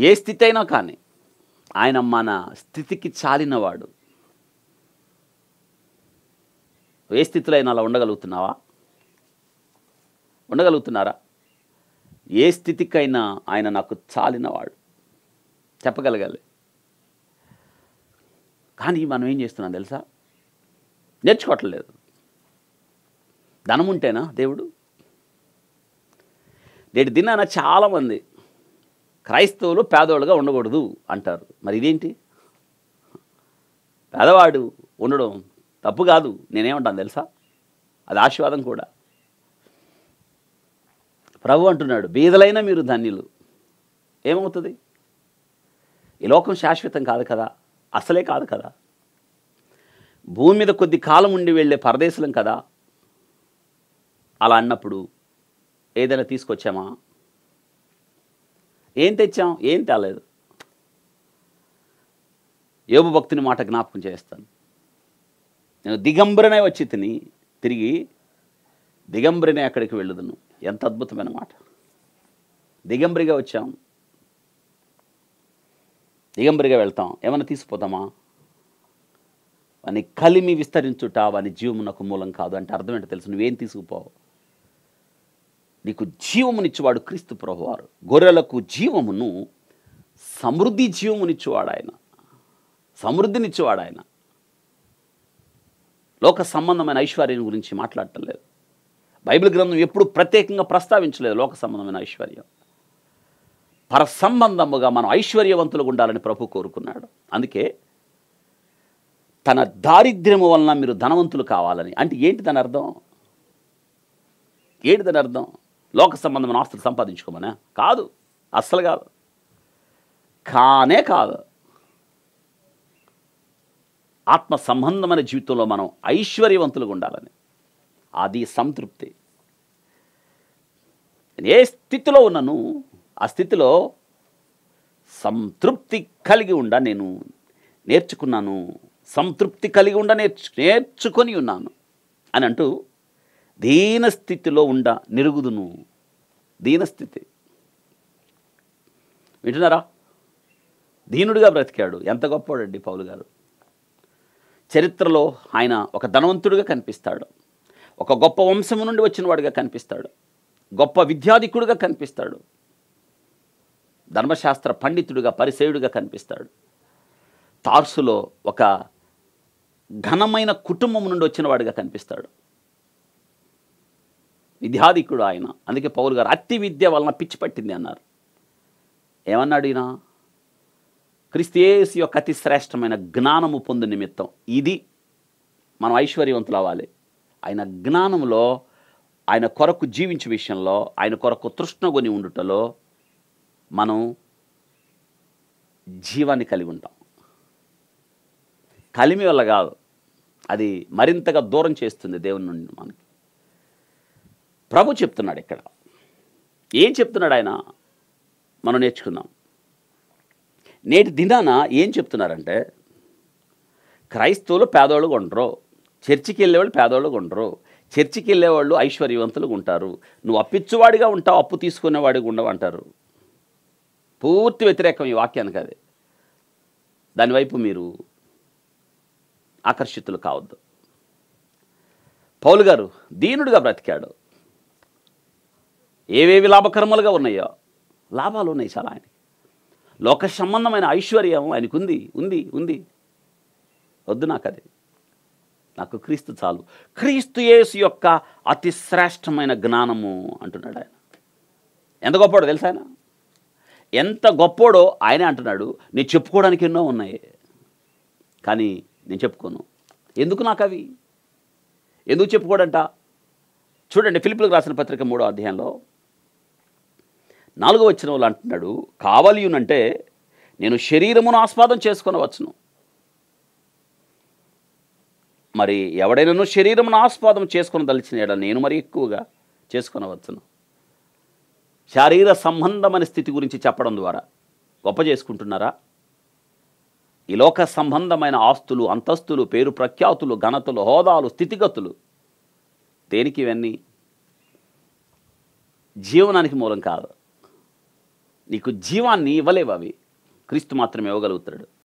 ఏ స్థితి అయినా కానీ ఆయన మన స్థితికి చాలినవాడు. ఏ స్థితిలో అయినా అలా ఉండగలుగుతున్నావా? ఉండగలుగుతున్నారా? ఏ స్థితికైనా ఆయన నాకు చాలినవాడు చెప్పగలగాలి. కానీ మనం ఏం చేస్తున్నాం తెలుసా? నేర్చుకోవట్లేదు. ధనం ఉంటేనా దేవుడు? నేటి దినాన చాలామంది క్రైస్తవులు పేదవాళ్ళుగా ఉండకూడదు అంటారు. మరి ఇదేంటి? పేదవాడు ఉండడం తప్పు కాదు. నేనేమంటాను తెలుసా? అది ఆశీర్వాదం కూడా. ప్రభు అంటున్నాడు, బీదలైన మీరు ధన్యులు. ఏమవుతుంది? ఈ లోకం శాశ్వతం కాదు కదా, అసలే కాదు కదా. భూమి మీద కొద్ది కాలం ఉండి వెళ్ళే పరదేశులం కదా. అలా అన్నప్పుడు ఏదైనా తీసుకొచ్చామా? ఏం తెచ్చాం? ఏం తేలేదు. యోబు భక్తుని మాట జ్ఞాపకం చేస్తాను. నేను దిగంబరనే వచ్చి తిరిగి దిగంబరినే అక్కడికి వెళ్ళుదును. ఎంత అద్భుతమైన మాట. దిగంబరిగా వచ్చాం, దిగంబరిగా వెళ్తాం. ఏమైనా తీసుకుపోతామా? వాని కలిమి విస్తరించుట వాని జీవమునకు మూలం కాదు అంటే అర్థం ఏంటో తెలుసు. నువ్వేం తీసుకుపోవు? నీకు జీవమునిచ్చేవాడు క్రీస్తు ప్రభువారు. గొర్రెలకు జీవమును, సమృద్ధి జీవమునిచ్చేవాడు ఆయన, సమృద్ధినిచ్చేవాడు ఆయన. లోక సంబంధమైన ఐశ్వర్యం గురించి మాట్లాడటం లేదు. బైబిల్ గ్రంథం ఎప్పుడు ప్రత్యేకంగా ప్రస్తావించలేదు లోక సంబంధమైన ఐశ్వర్యం. పర సంబంధముగా మనం ఐశ్వర్యవంతులుగా ఉండాలని ప్రభు కోరుకున్నాడు. అందుకే తన దారిద్ర్యము వలన మీరు ధనవంతులు కావాలని. అంటే ఏంటి దాని అర్థం? ఏంటి దాని అర్థం? లోక సంబంధమైన ఆస్తులు సంపాదించుకోమనా? కాదు, అస్సలు కాదు, కానే కాదు. ఆత్మ సంబంధమైన జీవితంలో మనం ఐశ్వర్యవంతులుగా ఉండాలని. అది సంతృప్తి. ఏ స్థితిలో ఉన్నాను ఆ స్థితిలో సంతృప్తి కలిగి ఉండ నేను నేర్చుకున్నాను, సంతృప్తి కలిగి ఉండ నేర్చుకొని ఉన్నాను అని అంటూ దీనస్థితిలో ఉండ నిరుగుదును. దీనస్థితి వింటున్నారా? దీనుడిగా బ్రతికాడు. ఎంత గొప్పవాడండి పౌలు గారు. చరిత్రలో ఆయన ఒక ధనవంతుడిగా కనిపిస్తాడు, ఒక గొప్ప వంశము నుండి వచ్చిన వాడిగా కనిపిస్తాడు, గొప్ప విద్యాధికుడిగా కనిపిస్తాడు, ధర్మశాస్త్ర పండితుడిగా పరిసేయుడిగా కనిపిస్తాడు. తార్సులో ఒక ఘనమైన కుటుంబం నుండి వచ్చిన వాడిగా కనిపిస్తాడు, విద్యాధికుడు ఆయన. అందుకే పౌలు గారు అతి విద్య వలన పిచ్చి పట్టింది అన్నారు. ఏమన్నాడు ఈయన? క్రీస్తు యేసు యొక్క అతి శ్రేష్టమైన జ్ఞానము పొందు నిమిత్తం. ఇది మనం ఐశ్వర్యవంతులు అవ్వాలి. ఆయన జ్ఞానంలో, ఆయన కొరకు జీవించే విషయంలో, ఆయన కొరకు తృష్ణగొని ఉండుటలో మనం జీవాన్ని కలిగి ఉంటాం. కలిమి వల్ల కాదు, అది మరింతగా దూరం చేస్తుంది దేవుని నుండి మనకి. ప్రభు చెప్తున్నాడు ఇక్కడ. ఏం చెప్తున్నాడు ఆయన? మనం నేర్చుకుందాం. నేటి దినాన ఏం చెప్తున్నారంటే, క్రైస్తవులు పేదవాళ్ళు ఉండరు, చర్చికి వెళ్ళేవాళ్ళు పేదవాళ్ళు ఉండరు, చర్చికి వెళ్ళేవాళ్ళు ఐశ్వర్యవంతులుగా ఉంటారు. నువ్వు అప్పిచ్చువాడిగా ఉంటావు, అప్పు తీసుకునేవాడిగా ఉండవు అంటారు. పూర్తి వ్యతిరేకం ఈ వాక్యానికి. అది దానివైపు మీరు ఆకర్షితులు కావద్దు. పౌలు గారు దీనుడిగా బ్రతికాడు. ఏవేవి లాభకర్మలుగా ఉన్నాయో, లాభాలు ఉన్నాయి చాలా ఆయనకి. లోక సంబంధమైన ఐశ్వర్యం ఆయనకు ఉంది ఉంది ఉంది. వద్దు నాకు అది, నాకు క్రీస్తు చాలు. క్రీస్తు యేసు యొక్క అతి శ్రేష్టమైన జ్ఞానము అంటున్నాడు ఆయన. ఎంత గొప్పోడో తెలుసా ఆయన? ఎంత గొప్పోడో ఆయనే అంటున్నాడు. నేను చెప్పుకోవడానికి ఎన్నో ఉన్నాయి, కానీ నేను చెప్పుకోను. ఎందుకు నాకు అవి? ఎందుకు చెప్పుకోడంట? చూడండి, ఫిలిప్పీయులకు రాసిన పత్రిక 3వ అధ్యాయంలో 4వ వచనంలో అంటున్నాడు, కావలియునంటే నేను శరీరమును ఆస్వాదం చేసుకొనవచ్చును. మరి ఎవడైనాను శరీరమును ఆస్వాదం చేసుకొని దలిచిన ఎడల నేను మరి ఎక్కువగా చేసుకొనవచ్చును. శారీర సంబంధమైన స్థితి గురించి చెప్పడం ద్వారా గొప్ప చేసుకుంటున్నారా? ఈ లోక సంబంధమైన ఆస్తులు, అంతస్తులు, పేరు ప్రఖ్యాతులు, ఘనతలు, హోదాలు, స్థితిగతులు, దేనికి ఇవన్నీ? జీవనానికి మూలం కాదు. నీకు జీవాన్ని ఇవ్వలేవు అవి. క్రీస్తు మాత్రమే ఇవ్వగలుగుతాడు.